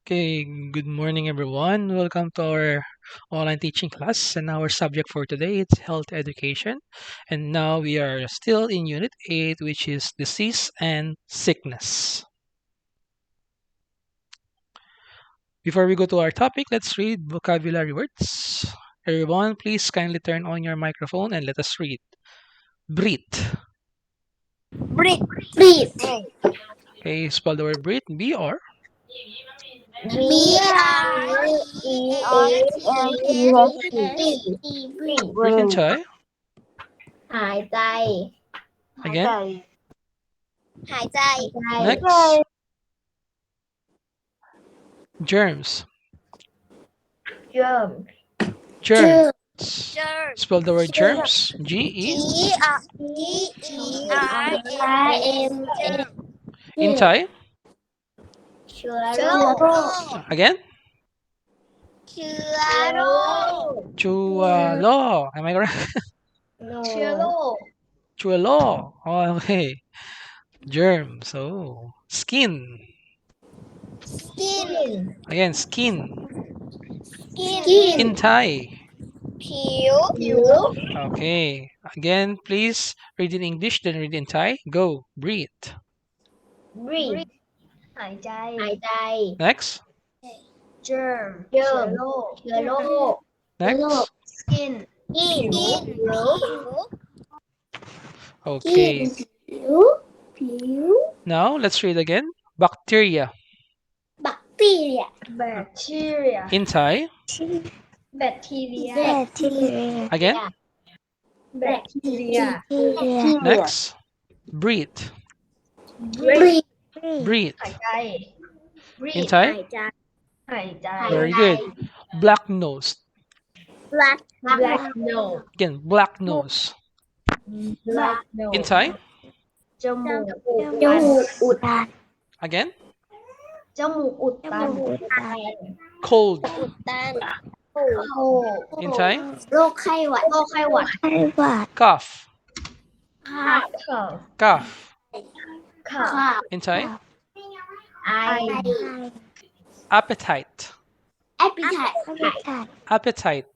Okay, good morning everyone. Welcome to our online teaching class and our subject for today is health education. And now we are still in unit 8 which is disease and sickness. Before we go to our topic, let's read vocabulary words. Everyone, please kindly turn on your microphone and let us read. Breathe. Breathe. Breathe. Okay, spell the word breathe. B-R. B-R-E-A-T-H-E. Breathe in Thai. หายใจ Again. หายใจ Next. Germs. germ Germs. germ Spell the word germs. G-E. G-E-R-M In Thai. เชื้อโรค Again. เชื้อโรค Chualo. Am I correct? เชื้อโรค Chualo. Oh, okay. Germ. So, skin. skin Again, skin. skin In Thai. ผิว Okay. Again, please read in English, then read in Thai. Go. Breathe. breathe หายใจ Next. germ เชื้อโรค Next. skin ผิว Okay. ผิว Now, let's read again. Bacteria. bacteria In Thai. bacteria Again. bacteria Next. Breathe. breathe Breathe. หายใจ In Thai. หายใจ Very good. Black nose. black nose Again, black nose. black nose In Thai. จมูก อุดตัน Again. จมูกอุดตัน Cold. ตันโค In Thai. โรคไข้หวัด ไข้หวัด Cough. ข้า Cough. ข้า In Thai. ไอ Appetite. appetite Appetite.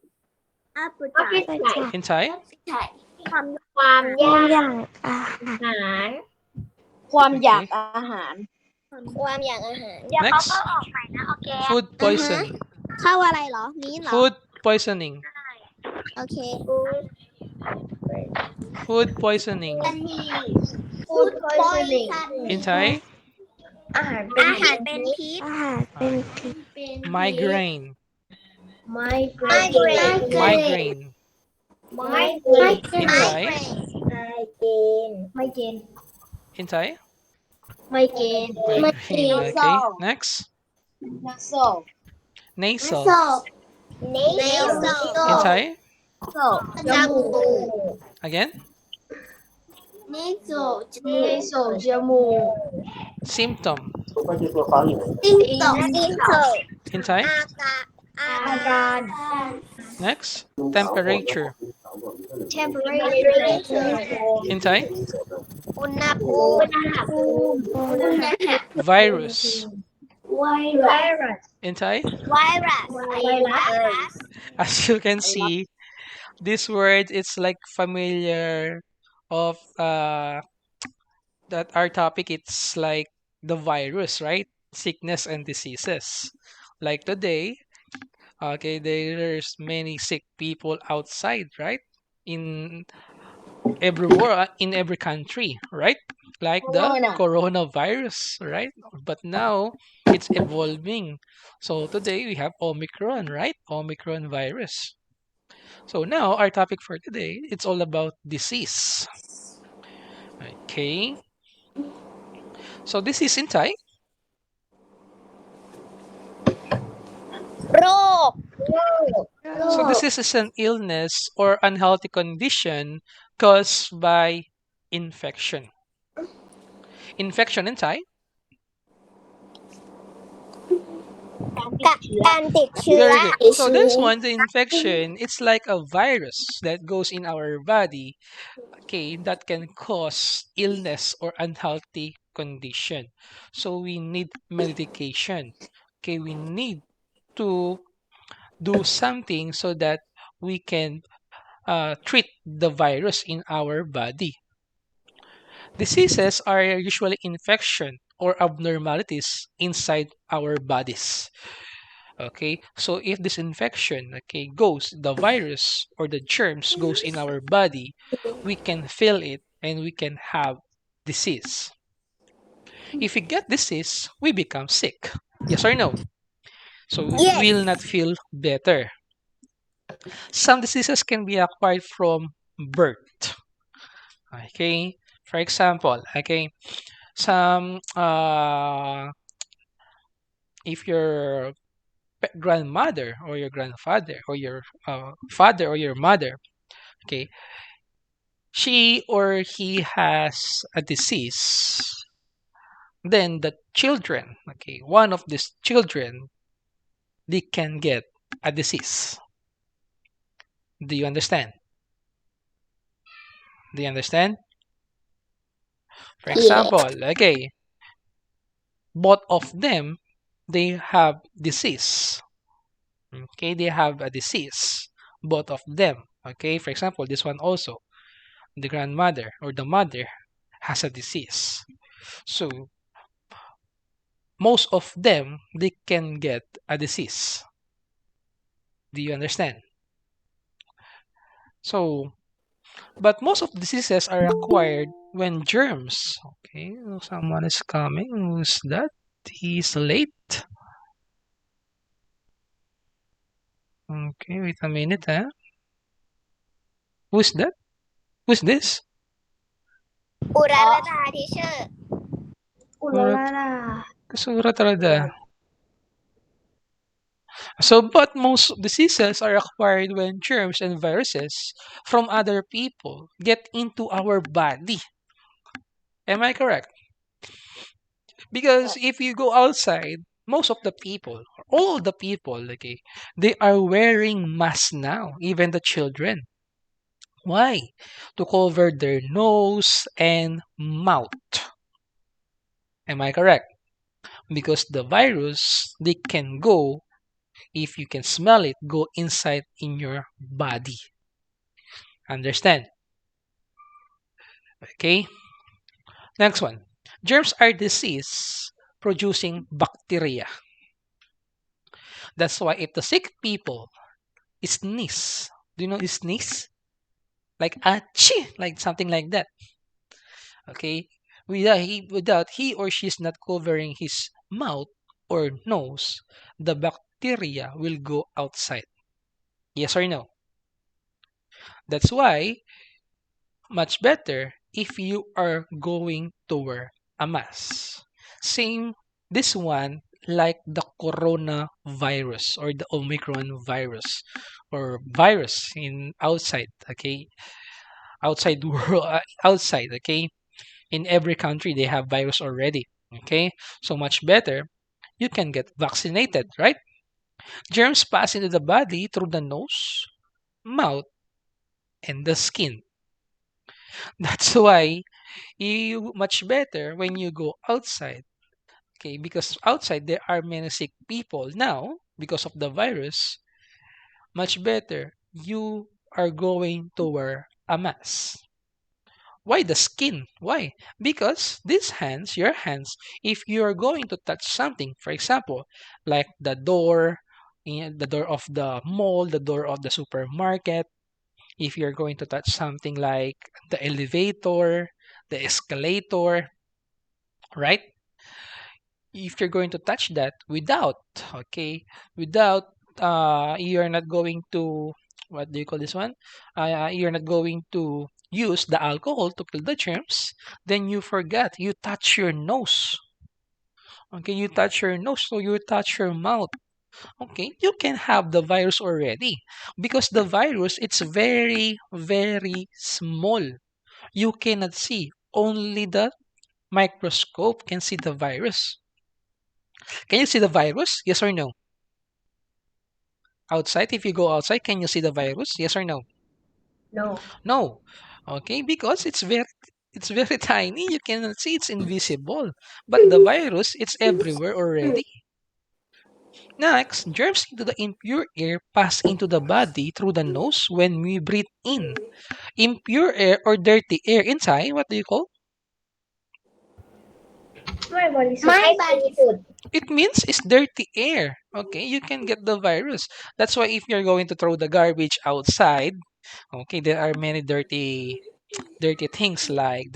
In Thai. ความอยาก อย่างอา อาหาร ความอยาก Okay. อาหาร ความอยากอาหาร Next. Food poisoning. เข้าอะไรเหรอมีเหรอ Food poisoning. โอเค Food poisoning. food poisoning In Thai. อาหารเป็นพิษ อาหารเป็นพิษ Migraine. migraine Migraine. In Thai. ไมเกรน In Thai. ไมเกรน Migraine. Okay. Next. nasal Nasal. nasal In Thai. จมูก Again. nasal จมูก Symptom. symptom In Thai. อาการ Next. Temperature. temperature In Thai. อุณหภูมิ Virus. virus In Thai. As you can see, this word it's like familiar of that our topic it's like the virus, right? Sickness and diseases. Like today, okay, there's many sick people outside, right? In every world, in every country, right? Like the coronavirus, right? But now it's evolving. So today we have Omicron, right? Omicron virus. So now our topic for today, it's all about disease. Okay. So this is in Thai. โรค So this is an illness or unhealthy condition caused by infection. Infection in Thai. การติดเชื้อ Very good. So this one, the infection, it's like a virus that goes in our body, okay, that can cause illness or unhealthy condition. So we need medication Okay, we need to do something so that we can treat the virus in our body. Diseases are usually infection or abnormalities inside our bodies. Okay, so if this infection, okay, goes, the virus or the germs goes in our body, we can feel it and we can have disease. If we get disease, we become sick. Yes or no? So we will not feel better. Some diseases can be acquired from birth. Okay, for example, okay, some if your grandmother or your grandfather or your father or your mother, okay, she or he has a disease, then the children, okay, one of these children, they can get a disease. Do you understand? Do you understand? For Yes. example, okay, both of them, they have disease. Okay, they have a disease, both of them. Okay, for example, this one also, the grandmother or the mother has a disease. So most of them, they can get a disease. Do you understand? So, but most of the diseases are acquired when germs. Okay, someone is coming. Who's that? He's late. Okay, wait a minute, huh? Who's that? Who's this? อุราลดา teacher What? Ulalala. Kasura talaga. So, but most diseases are acquired when germs and viruses from other people get into our body. Am I correct? Because if you go outside, most of the people, all the people, okay, they are wearing masks now, even the children. Why? To cover their nose and mouth. Am I correct? Because the virus, they can go, if you can smell it, go inside in your body. Understand? Okay. Next one. Germs are disease producing bacteria. That's why if the sick people sneeze, do you know sneeze? Like achie, like something like that. Okay. Without he or she is not covering his mouth or nose, the bacteria will go outside. Yes or no? That's why much better if you are going to wear a mask. Same this one like the coronavirus or the Omicron virus or virus in outside, okay? Outside world, outside, okay? In every country they have virus already, okay? So much better you can get vaccinated, right? Germs pass into the body through the nose, mouth, and the skin. That's why you much better when you go outside. Okay, because outside there are many sick people now because of the virus. Much better you are going to wear a mask. Why the skin? Why? Because these hands, your hands, if you are going to touch something, for example, like the door, the door of the mall, the door of the supermarket, if you're going to touch something like the elevator, the escalator, right? If you're going to touch that without, okay, without, you're not going to, what do you call this one? You're not going to use the alcohol to kill the germs, then you forget, you touch your nose. Okay, you touch your nose, so you touch your mouth. Okay, you can have the virus already because the virus it's very, very small. You cannot see. Only the microscope can see the virus. Can you see the virus? Yes or no? Outside, if you go outside, can you see the virus? Yes or no? No. No. Okay, because it's very tiny. You cannot see it's invisible. But the virus, it's everywhere already. Next, germs into the impure air pass into the body through the nose when we breathe in. Impure air or dirty air in Thai, what do you call? ไม่บริสุทธิ์ ไม่ ไม่ บ บ ริ ริ สุ สุ ท ท ธิ์ ธิ์ It means it's dirty air. Okay, you can get the virus. That's why if you're going to throw the garbage outside, okay, there are many dirty things like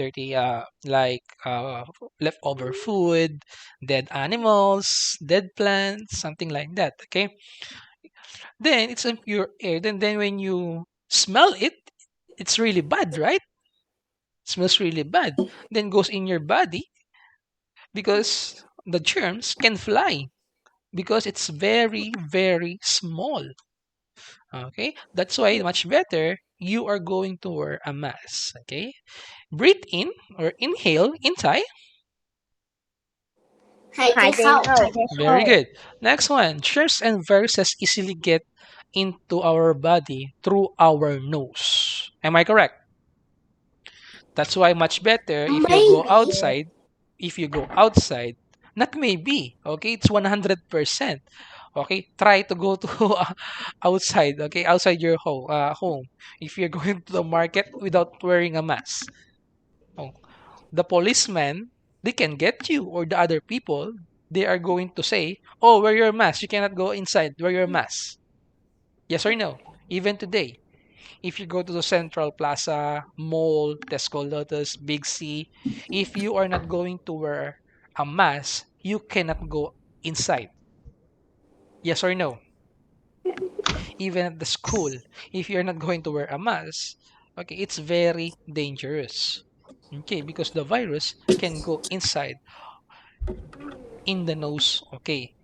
leftover food, dead animals, dead plants, something like that. Okay, then it's impure air. Then when you smell it, it's really bad, right? Smells really bad. Then goes in your body because the germs can fly because it's very very small. Okay, that's why much better you are going to wear a mask. Okay, breathe in or inhale in Thai. หาย หา ใจ ยใจ เข้า เข้า Very good. Next one. Germs and viruses easily get into our body through our nose. Am I correct? That's why much better if you go maybe outside, if you go outside, not maybe, okay? It's 100%. Okay? Try to go to outside, okay? Outside your home. If you're going to the market without wearing a mask. Oh, the policeman, they can get you or the other people, they are going to say, "Oh, wear your mask. You cannot go inside. Wear your mask." Yes or no? Even today, if you go to the Central Plaza, Mall, Tesco Lotus, Big C, if you are not going to wear a mask, you cannot go inside. Yes or no? Even at the school, if you're not going to wear a mask, okay, it's very dangerous. Okay, because the virus can go inside in the nose. Okay,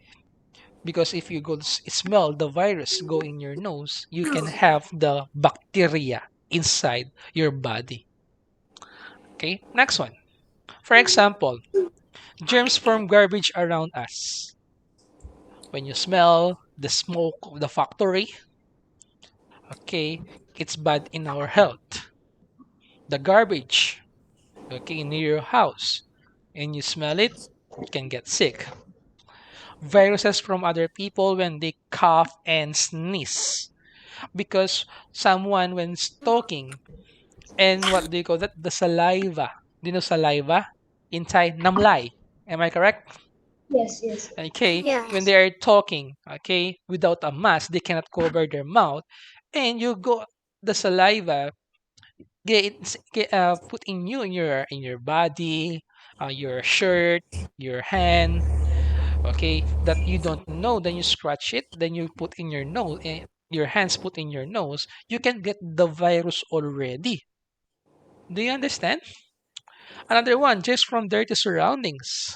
because if you go smell the virus go in your nose, you can have the bacteria inside your body. Okay, next one. For example, germs from garbage around us. When you smell the smoke of the factory, okay, it's bad in our health. The garbage, okay, near your house, and you smell it, you can get sick. Viruses from other people when they cough and sneeze. Because someone, when talking, and what do you call that? The saliva. Do you know saliva? In Thai, namlai. Am I correct? yes yes Okay, when yes they are talking, okay, without a mask, they cannot cover their mouth, and you go the saliva put in you in your body, your shirt, your hand, okay, that you don't know. Then you scratch it, then you put in your nose, your hands put in your nose. You can get the virus already. Do you understand? Another one, just from dirty surroundings.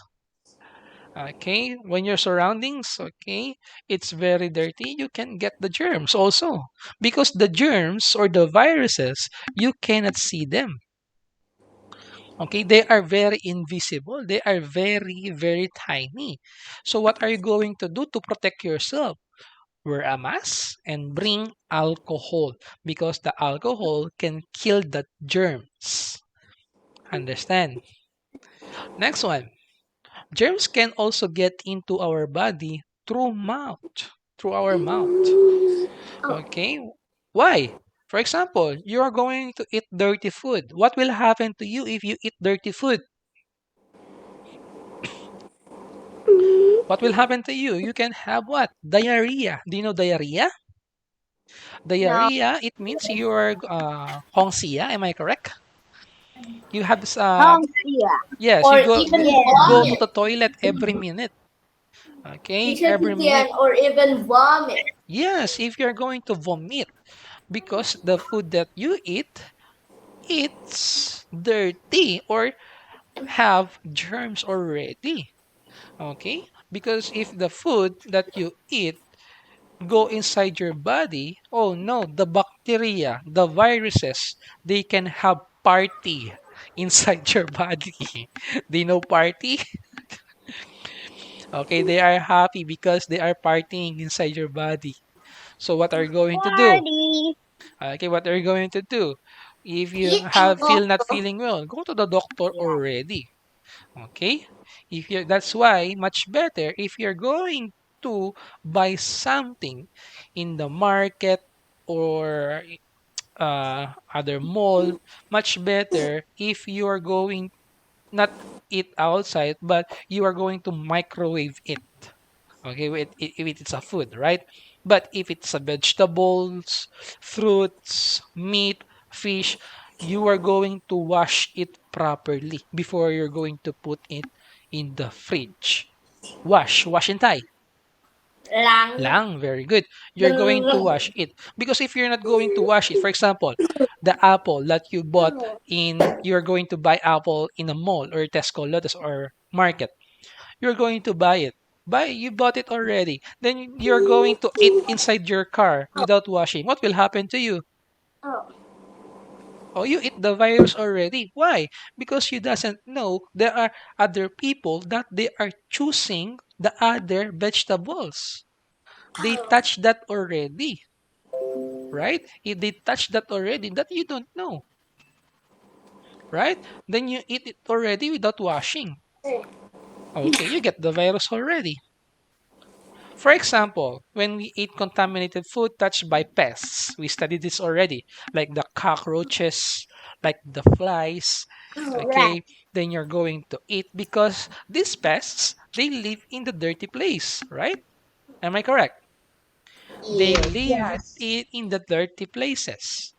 Okay, when your surroundings, okay, it's very dirty, you can get the germs also. Because the germs or the viruses, you cannot see them. Okay, they are very invisible. They are very, very tiny. So what are you going to do to protect yourself? Wear a mask and bring alcohol because the alcohol can kill the germs. Understand? Next one. Germs can also get into our body through our mouth. Okay? Why? For example, you are going to eat dirty food. What will happen to you if you eat dirty food? What will happen to you? You can have what? Diarrhea. Do you know diarrhea? no Diarrhea, it means you are hongxia. Am I correct? You have this, ท้องเสีย yes, or you go even go to vomit the toilet every minute. Okay, every Vegetarian minute. or even vomit Yes, if you're going to vomit because the food that you eat, it's dirty or have germs already. Okay? Because if the food that you eat go inside your body, oh no, the bacteria, the viruses, they can have party inside your body. Do you know party? Okay, they are happy because they are partying inside your body. So what are you going to do? party Okay, what are you going to do? If you eat and have go feel not feeling well, go to the doctor already. Okay? If you That's why much better if you're going to buy something in the market or other mall, much better if you are going not eat outside, but you are going to microwave it. Okay, if it's a food, right? But if it's a vegetables, fruits, meat, fish, you are going to wash it properly before you're going to put it in the fridge. Wash and tie. Lang. Lang, very good. You're going to wash it. Because if you're not going to wash it, for example, the apple that you bought you're going to buy apple in a mall or Tesco, Lotus, or market. You're going to buy it. You bought it already. Then you're going to eat inside your car without washing. What will happen to you? Oh. Oh, you eat the virus already. Why? Because you doesn't know there are other people that they are choosing the other vegetables. They touch that already, right? If they touch that already, that you don't know, right? Then you eat it already without washing. Okay, you get the virus already. For example, when we eat contaminated food touched by pests, we studied this already, like the cockroaches, like the flies. Rat. Okay, then you're going to eat because these pests they live in the dirty place, right? Am I correct? They Yes. live in the dirty places.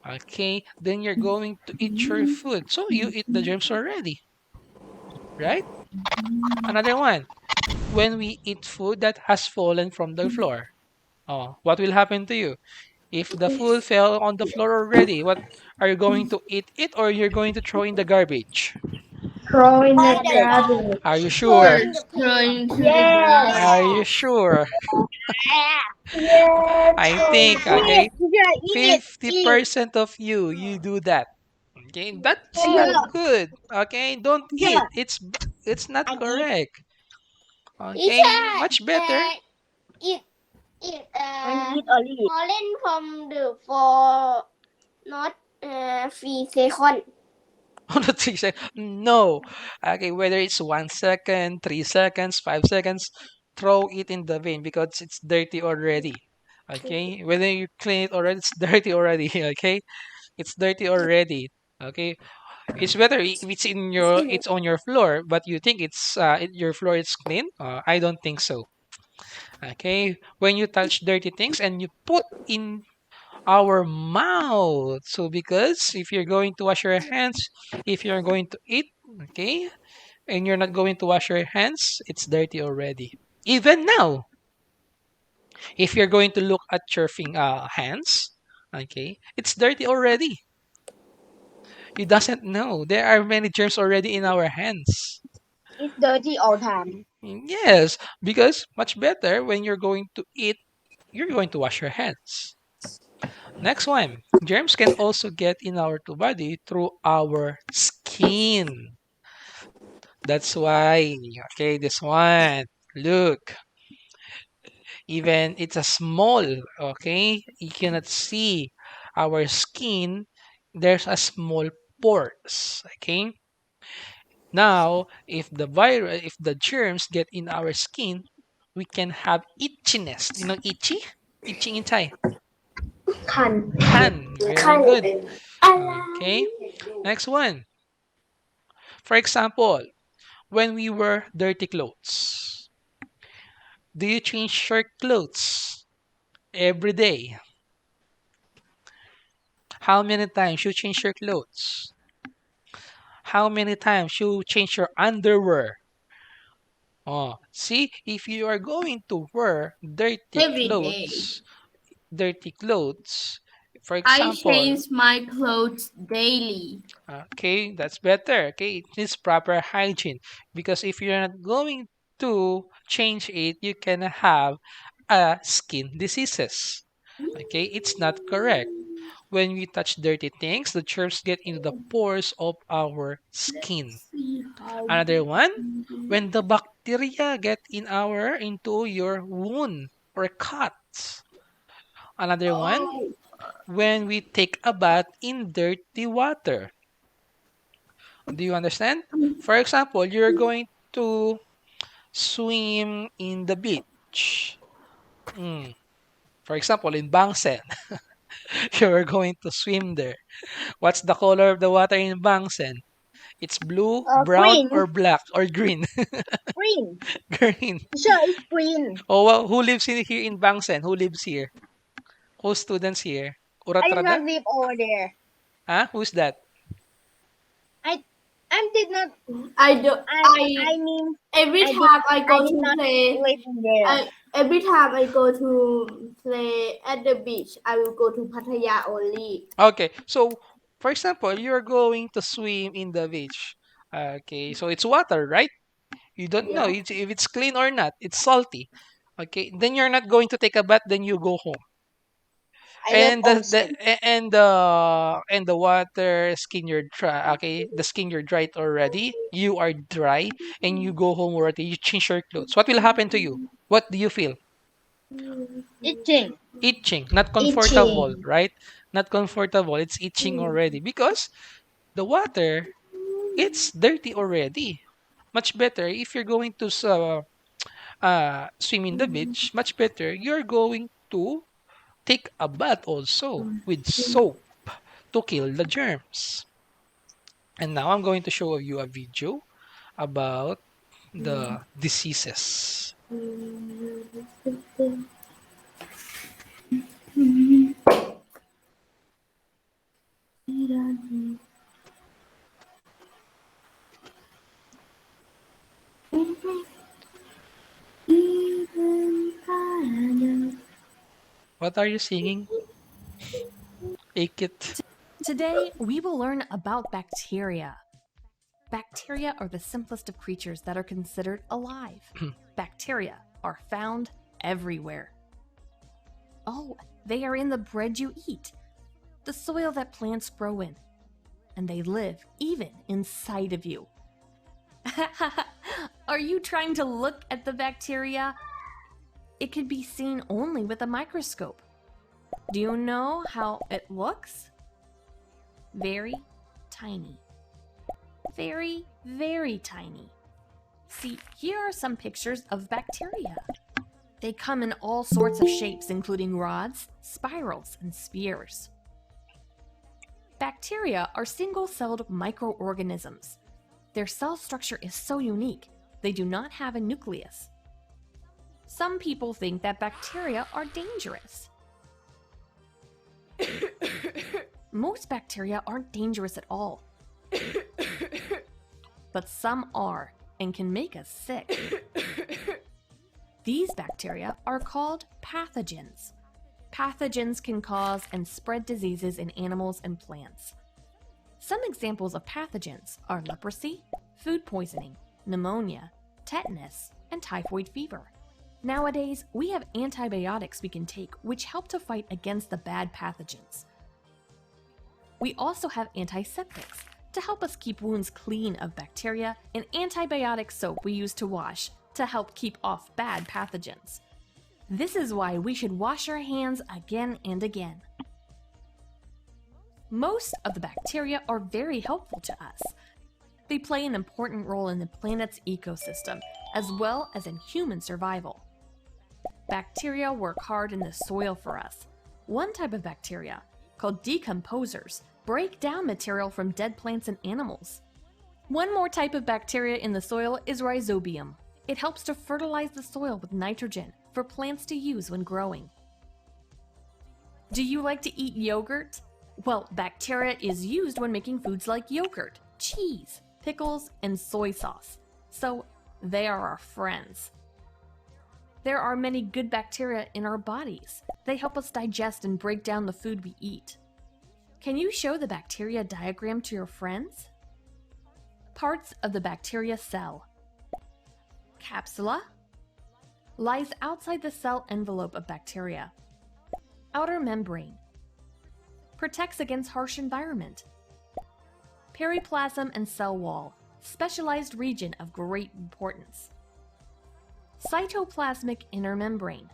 Okay, then you're going to eat your food. So you eat the germs already, right? Another one, when we eat food that has fallen from the floor. Oh, what will happen to you? If the food fell on the floor already, what are you going to eat it or you're going to throw in the garbage? Throw in the the garbage. Are you Throw sure? in the Throw pit. into the Yes. Are grass. you sure? Yes. I Throw in the think, pit. okay, Yeah, eat. 50% of you do that. Okay, that's not Yeah. good. Okay, don't Yeah. eat. It's not And eat. correct. It's Okay, much better. eat eat And eat only. pollen from the for not 3 seconds. On the 3 seconds. No. Okay, whether it's 1 second, 3 seconds, 5 seconds, throw it in the bin because it's dirty already. Okay, whether you clean it already, it's dirty already. Okay, it's dirty already. Okay, it's better if it's on your floor, but you think your floor is clean. I don't think so. Okay, when you touch dirty things and you put in our mouth. So because if you're going to wash your hands, if you're going to eat, okay, and you're not going to wash your hands, it's dirty already. Even now, if you're going to look at your hands, okay, it's dirty already. You doesn't know there are many germs already in our hands. It's dirty all time. Yes, because much better when you're going to eat, you're going to wash your hands. Next one, germs can also get in our body through our skin. That's why, okay, this one, look, even it's a small, okay, you cannot see our skin, there's a small pores, okay. Now, if the germs get in our skin, we can have itchiness. You know, itching in Thai. Can. Kan, very good. Okay, next one. For example, when we wear dirty clothes, do you change your clothes every day? How many times you change your clothes? How many times you change your underwear? Oh, see, if you are going to wear Every day. dirty clothes, for I example, change my clothes daily. okay, that's better. Okay, it needs proper hygiene because if you're not going to change it, you can have skin diseases. Okay, it's not correct. When we touch dirty things, the germs get into the pores of our skin. See how Another one, when the bacteria get into your wound or cuts. Another one, when we take a bath in dirty water. Do you understand? For example, you're going to swim in the beach. beach. Mm. For example, in Bangsen, you're going to swim there. What's the color of the water in Bangsen? It's blue, brown, Green. or black, or green? Green. Green. Sure, it's green. Oh, well, who lives in here in Bangsen? Who lives here? Who's students here? I did Uratrada? not live over there. Huh? Who's that? I did not. I do. I mean, Every I did- time I I go did to not play, live there. every time I go to play at the beach, I will go to Pattaya only. Okay, so for example, you're going to swim in the beach. Okay, so it's water, right? You don't know Yeah. if it's clean or not. It's salty. Okay, then you're not going to take a bath. Then you go home, I love and ocean. and the water skin you're dry. Okay, the skin you're dried already. You are dry, and you go home already. You change your clothes. What will happen to you? What do you feel? Itching. Itching, not comfortable, Itching. right? Not comfortable. It's itching already because the water it's dirty already. Much better if you're going to swim in the beach. Much better you're going to take a bath also with soap to kill the germs. And now I'm going to show you a video about the diseases. What are you singing? Ikit. Today, we will learn about bacteria. Bacteria are the simplest of creatures that are considered alive. Bacteria are found everywhere. Oh, they are in the bread you eat, the soil that plants grow in, and they live even inside of you. Are you trying to look at the bacteria? It can be seen only with a microscope. Do you know how it looks? Very tiny. Very, very tiny. See, here are some pictures of bacteria. They come in all sorts of shapes, including rods, spirals, and spheres. Bacteria are single-celled microorganisms. Their cell structure is so unique, they do not have a nucleus. Some people think that bacteria are dangerous. Most bacteria aren't dangerous at all. But some are and can make us sick. These bacteria are called pathogens. Pathogens can cause and spread diseases in animals and plants. Some examples of pathogens are leprosy, food poisoning, pneumonia, tetanus, and typhoid fever. Nowadays, we have antibiotics we can take which help to fight against the bad pathogens. We also have antiseptics to help us keep wounds clean of bacteria, and antibiotic soap we use to wash to help keep off bad pathogens. This is why we should wash our hands again and again. Most of the bacteria are very helpful to us. They play an important role in the planet's ecosystem, as well as in human survival. Bacteria work hard in the soil for us. One type of bacteria, called decomposers, break down material from dead plants and animals. One more type of bacteria in the soil is rhizobium. It helps to fertilize the soil with nitrogen for plants to use when growing. Do you like to eat yogurt? Well, bacteria is used when making foods like yogurt, cheese, pickles, and soy sauce. So they are our friends. There are many good bacteria in our bodies. They help us digest and break down the food we eat. Can you show the bacteria diagram to your friends? Parts of the bacteria cell. Capsula lies outside the cell envelope of bacteria. Outer membrane protects against harsh environment. Periplasm and cell wall, specialized region of great importance. Cytoplasmic inner membrane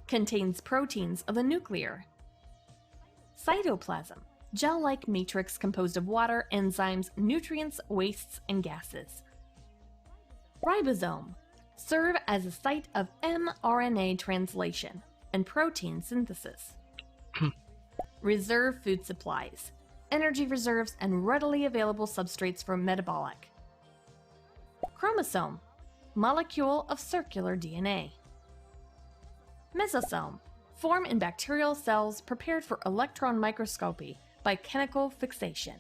contains proteins of the nuclear. Cytoplasm, gel-like matrix composed of water, enzymes, nutrients, wastes, and gases. Ribosome, serve as a site of mRNA translation and protein synthesis. Reserve food supplies, energy reserves, and readily available substrates for metabolic. Chromosome, molecule of circular DNA. Mesosome, form in bacterial cells prepared for electron microscopy by chemical fixation.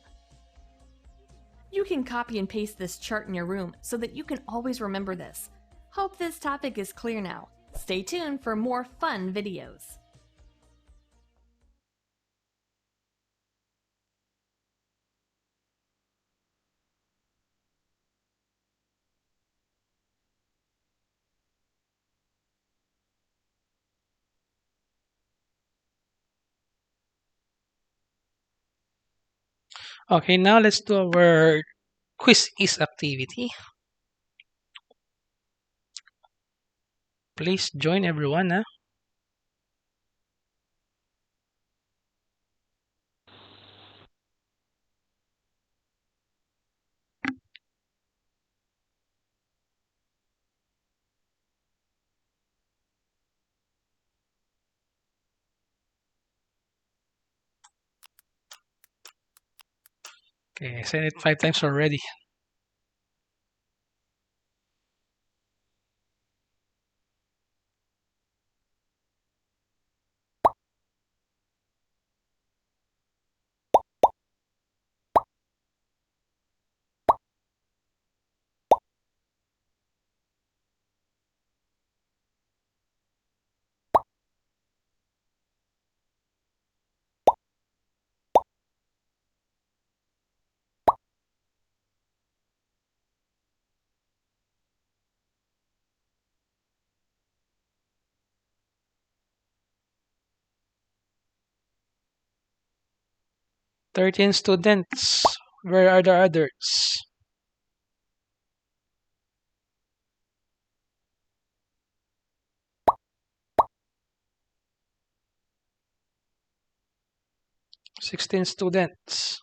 You can copy and paste this chart in your room so that you can always remember this. Hope this topic is clear now. Stay tuned for more fun videos. Okay, now let's do our quiz is activity. Please join everyone. Okay, I said it 5 times already. "13 students. Where are the others?" "16 students.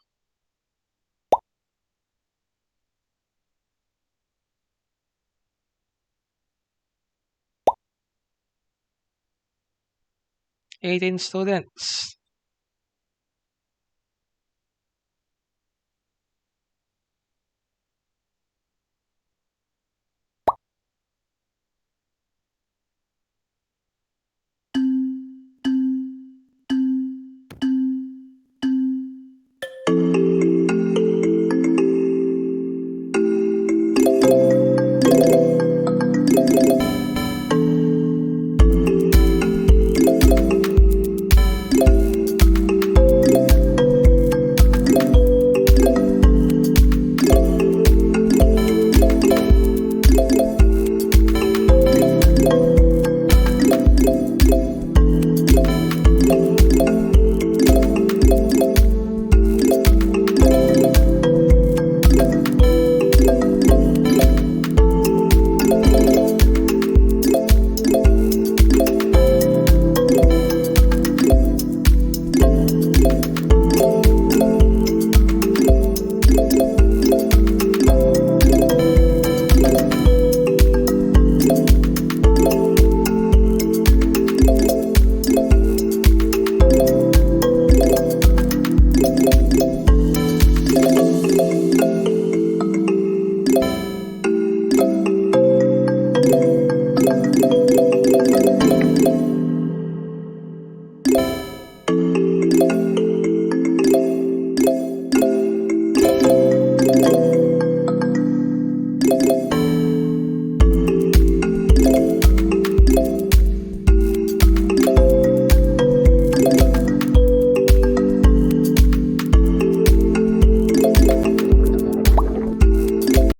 18 students.